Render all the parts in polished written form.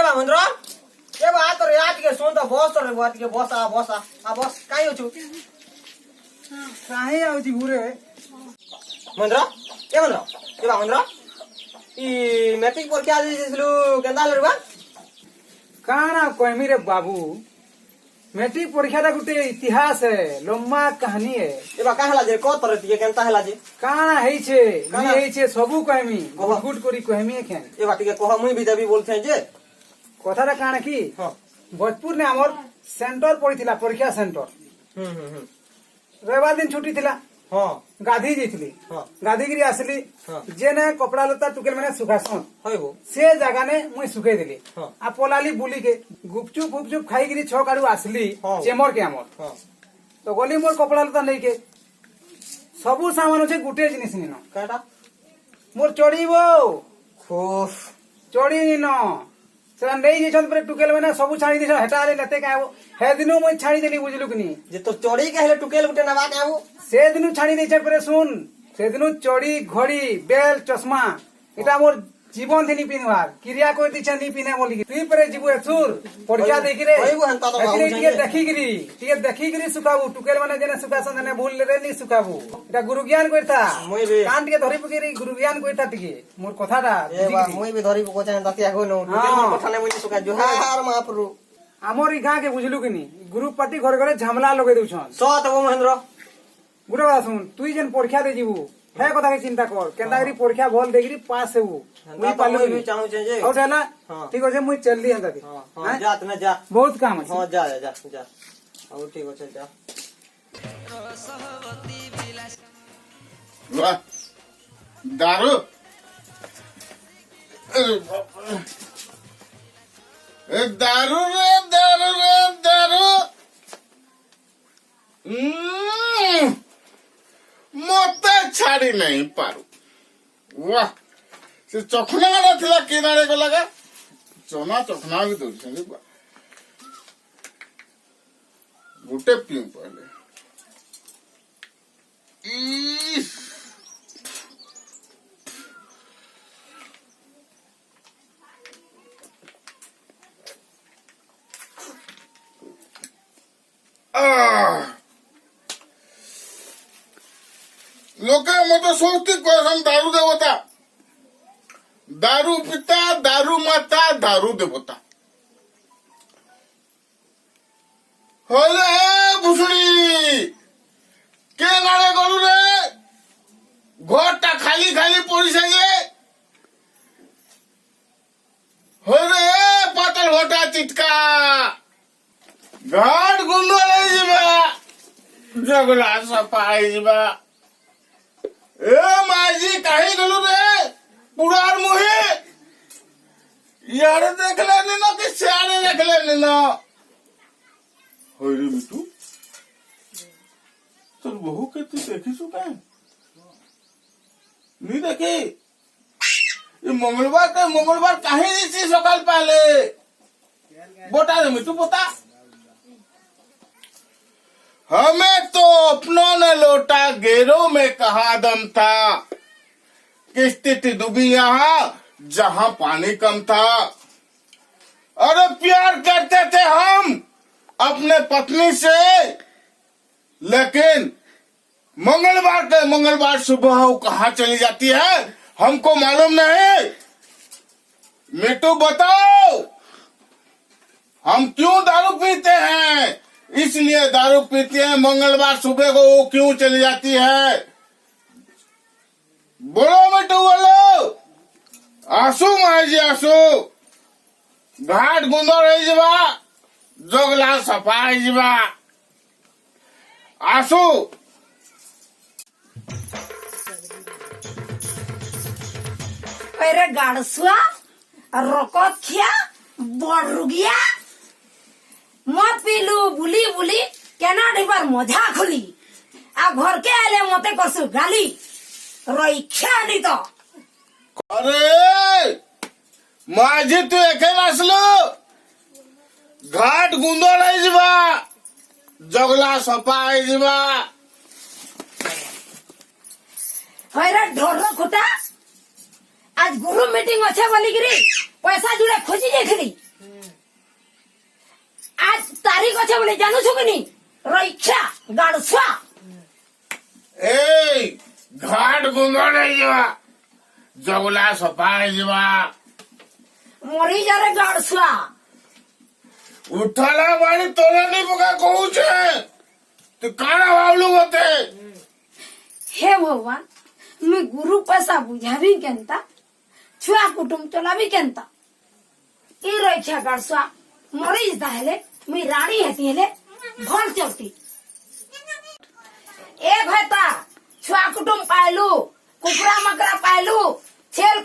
बा महेंद्र ए बा तो या टिके सुन तो बस तो रे बा टिके बस आ बस काई होछु काहे आउची घुरे महेंद्र ए बा महेंद्र ई मैट्रिक परीक्षा दिसिलु केंदा लरबा काना कहमी रे बाबू मैट्रिक परीक्षा गोटे इतिहास है लंबा कहानी है ए बा का हला जे को तरह टिके केंता हला जे काना हेई छे सबू कहमी गुट करी कहमी एखेन ए बा टिके कह मुई भी देबी बोलथे जे कथाटा काना की हां भोजपुर ने हमर सेंटर पड़ीथिला परीक्षा सेंटर रविवार दिन छुट्टी थिला हां गाधी जैथिली हां गाधी गिरी आसली हां जेने कपड़ा लता टुकेल माने सुखासन होइबो से जगह ने मुई सुखे देली हां आ पोलाली बुली के गुपचुप खाई गिरी छ काडू आसली हाँ। चेमर के हमर हां तो गली मोर कपड़ा लता नहीं के सबू सामान होचे गुटे जिनिस निन काटा मोर चढ़ीबो खूफ चढ़ी निन से नहीं जेछन पर टुकेल माने सबू छाड़ी दिस हेटा आले नते काबो हे दिनो मुई छाड़ी देली बुझलु कनी जे तो चोरी कहले टुकेल गुटे नवा काबो से दिनु छाड़ी देछे पर सुन से दिनु चढ़ी घड़ी बेल चश्मा इटा मोर जीवन थी पिनवार क्रिया कोई दिछे नहीं पिने बोली तुई परे जीवु एथुर परीक्षा देखि रे होइबो हंता तो बाबू टिके देखि गिरी सुकाबू टुकेल माने जेने सुकासन ने भूल रे नहीं सुकाबू इटा गुरु ज्ञान करता मुई भी कान टिके धरि पकेरी गुरु ज्ञान करता टिके मोर कथाटा ए बा मुई भी धरी को चाहे दतिया हो नो टुकेल मोर कथा ने मुई सुका जो हार महाप्रभु हमर ई गां के बुझलु कि नी ग्रुप पार्टी घर घरे झमला लगे दउछन सत वो महेंद्र गुरु बात सुन तुई जेन परीक्षा दे जीवू हे कथा के चिंता कर केंदा करी परीक्षा भल देगिरी पास हेबू मुई पालु भी चाहू जे और ना हां ठीक होছে मुई चलली हंदा की हां जा तने जा बहुत काम है हां जा जा जा और ठीक होছে जा वाह दारू अरे बाप रे। ए दारू मते छाड़ी नहीं पारू वाह से चखना गाड़ा थिला किनारे को लगा चना चखना भी दउछन गुटे पिऊ पहले इस लोके मत सोचती कोई दारू देवता दारू पिता दारू माता दारू देवता होले भुसुड़ी के गाड़े गलु रे घरटा खाली खाली पड़िसे जे होले पातल घटा चिटका घाट गुंड जगला सफा जीवा ए माजी कहीं गलु रे पुरार मुहे यार देख लेने ना कि सियाने देख लेने ना होइरे मिटू तोर बहू के तू देखिसु काहे नहीं देखे ये मंगलवार काहे दिसी सकाल पहले बोटा रे मिटू बोता हमें तो अपनों ने लौटा गेरों में कहा दम था किस्ती डूबी यहाँ जहाँ पानी कम था अरे प्यार करते थे हम अपने पत्नी से लेकिन मंगलवार सुबह वो कहाँ चली जाती है हमको मालूम नहीं मिट्टू बताओ हम क्यों दारू पीते हैं इसलिए दारू पीते हैं मंगलवार सुबह को वो क्यों चली जाती है बोलो मिट्टू बोलो आंसू माजी आंसू घाट गुंदो रही जीवा जोगला सफाई जीवा आंसू अरे गाड़सुआ रकत खिया बड़ रुगिया मत पीलू बुली बुली केना डिबार मजा खुली आ घर के आले मते करसु गाली रईख्या नहीं तो अरे माझी तू एके नसलो घाट गुंदो रही जीवा जगला सफाई जीवा अरे ढोर खुटा आज गुरु मीटिंग अच्छे बोली गिरी पैसा जुड़े खोजी जाइली आज तारीख अच्छे बोले जानू छु कि नहीं रईक्षा गाड़सुआ ए घाट गुंगड़ जावा जगला सफा जावा मरी जा रे गाड़सुआ उठला बाड़ी तोला नहीं पका कहू छे तू काना भावलू होते हे भगवान मैं गुरु पैसा बुझावी केनता छुआ कुटुंब चलावी केनता ई रईक्षा गाड़सुआ मरी जा हेले मैं रानी हेती हेले भल चलती ए भैता छुआ कुटुंब पायलू कुकरा मकरा पायलू छेल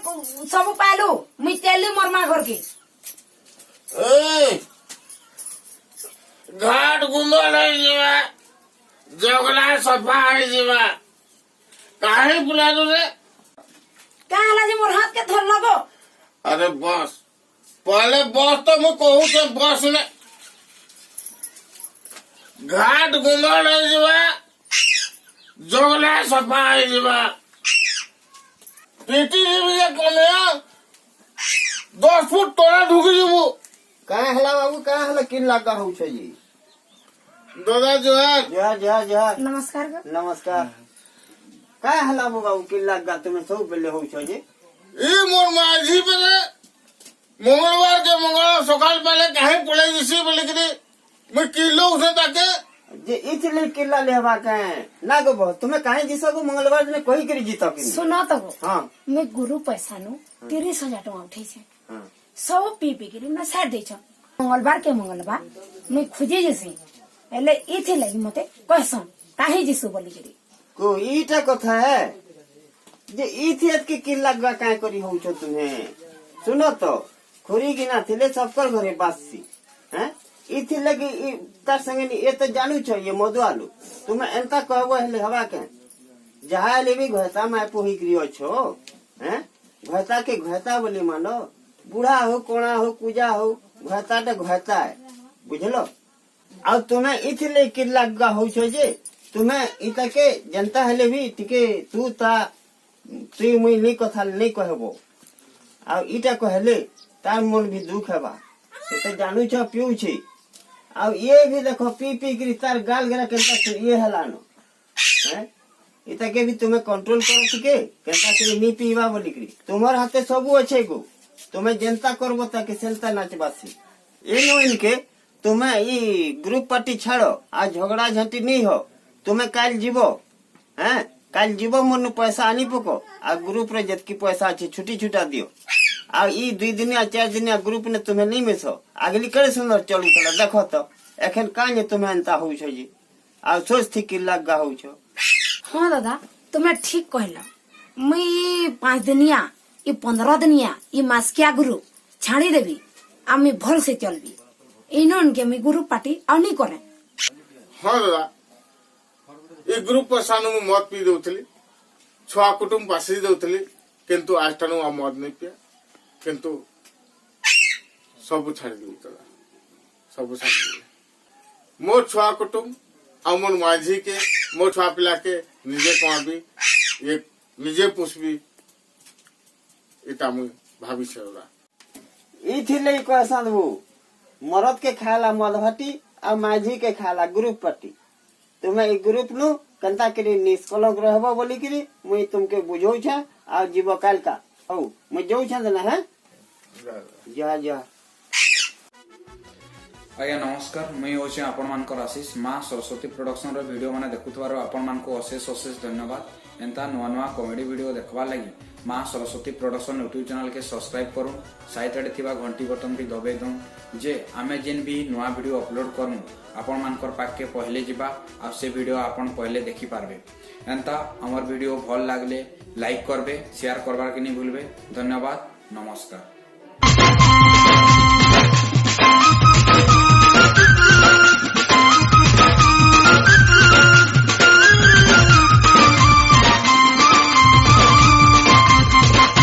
सब पायलू मैं तेली मरमा घर के ए घाट गुंगड़ जावा जगला सफा जावा काहे बुला दो रे कहा हला जे मोर हाथ के धर लगो अरे बस पहले बस तो मैं कहूँ के बस ने घाट गुंगड़ जावा जगला सफा जावा पेटी जी कने 10 फुट तोड़ा ढुकी जीवो काय हला बाबू काय हला किन लागा हो छे जी दादा जो है जय नमस्कार कर नमस्कार काय हला बाबू किन लागा तुम्हें सब पहले हो छे जी ये मोर माझी पे मंगलवार के मंगल सकाल पहले कहीं पड़े जिसी बोले कि मैं किलो उसे ताके जे इतले किल्ला लेवा के ना गो बहुत तुम्हें काहे जिसो को मंगलवार में कोई करी जीतो कि सुनो तो हां मैं गुरु पैसा नु 30,000 टका उठे छे हां सब पी के मैं साइड दे छ मंगलवार के मंगलवार मैं खुजे जसी एले इथे लगी मते कहसन काहे जिसु बोली करी को ईटा कथा है जे इथियत के किल्ला गा काय करी हो छो तुम्हें सुनो तो खुरी गिना थिले सबकर घरे बासी हैं इथि लगी तार संगे ये तो जानू छ ये मधुआलू तुम्हें एंता कहबो हेले हवा के जहा लेबी घता माय पोही क्रियो छो हैं घता के घता बोली मानो बूढ़ा हो कोणा हो पूजा हो घता तो घता है बुझलो अब तुम्हें इथले किल्ला गा हो छो जे तुम्हें इता के जनता हेले भी टिके तू मुई नहीं कथा नहीं कहबो आ इटा कहले तार मन भी दुख हेबा से तो जानू छ पिउ छी आ ये भी देखो पी करी तार गाल गरा केनता ये हलानो हैं इता के भी तुम्हें कंट्रोल करो टिके केनता के नी पीवा बोली करी तुम्हार हाथे सब अच्छे गो तुम्हें जनता करबो ताके सेलता नाचबासी ए नो इनके तुम्हें ई ग्रुप पार्टी छाड़ो आज झगड़ा झंटी नहीं हो तुम्हें काल जीवो हैं काल जीवो मन पैसा आनी पको आ ग्रुप रे जतकी पैसा अच्छे छुट्टी छुटा दियो आ ई 2 दिन या 4 दिन या ग्रुप ने तुम्हें नहीं मिसो अगली करे सुंदर चलू कला देखो तो एखन काहे तुम्हें अंता हो छ जी आ सोच थी कि लगा हो छ हां दादा तुम्हें ठीक कहला मैं 5 दिनिया ई 15 दिनिया ई मासकिया गुरु छाड़ी देबी आ मैं भल से चलबी इनन के मैं गुरु पार्टी आ नहीं करे हाँ दादा ये ग्रुप पर सानू में मत पी दउथली छुआ कुटुंब पासी दउथली किंतु आज टानु आ मत नहीं पिया किंतु सब छाड़ दी तोरा सब छाड़ दी मोर छुआ कुटुंब आ मोर माझी के मोर छुआ पिला के निजे कमाबी ये निजे पुष्पी इता मुई भाभी छेरा ई थिले को साधबू मरद के खाला मधभाटी आ माझी के खाला ग्रुप पार्टी तुम्हें ई ग्रुप नु कंता करी निष्कलंक रहबो बोली करी मुई तुमके बुझौ छ आ जीव काल का औ मुई जौ छ ना है जा आज्ञा नमस्कार मुई होचे आपण मानकर आशीष माँ सरस्वती प्रोडक्शन रो वीडियो माने देखुथवारो आपण मानको अशेष अशेष धन्यवाद एंता नुआ नुआ कॉमेडी वीडियो देखवा लगी माँ सरस्वती प्रोडक्शन यूट्यूब चैनल के सब्सक्राइब करूँ साइड रे थिबा घंटी बटन भी दबाई दूँ जे आमे जेन भी नुआ वीडियो अपलोड करूँ आपण मानकर पाके पहले जिबा आ से वीडियो आपण पहले देखि पारबे एंता हमर वीडियो भल लागले लाइक करबे शेयर करबार के नहीं भूलबे धन्यवाद नमस्कार।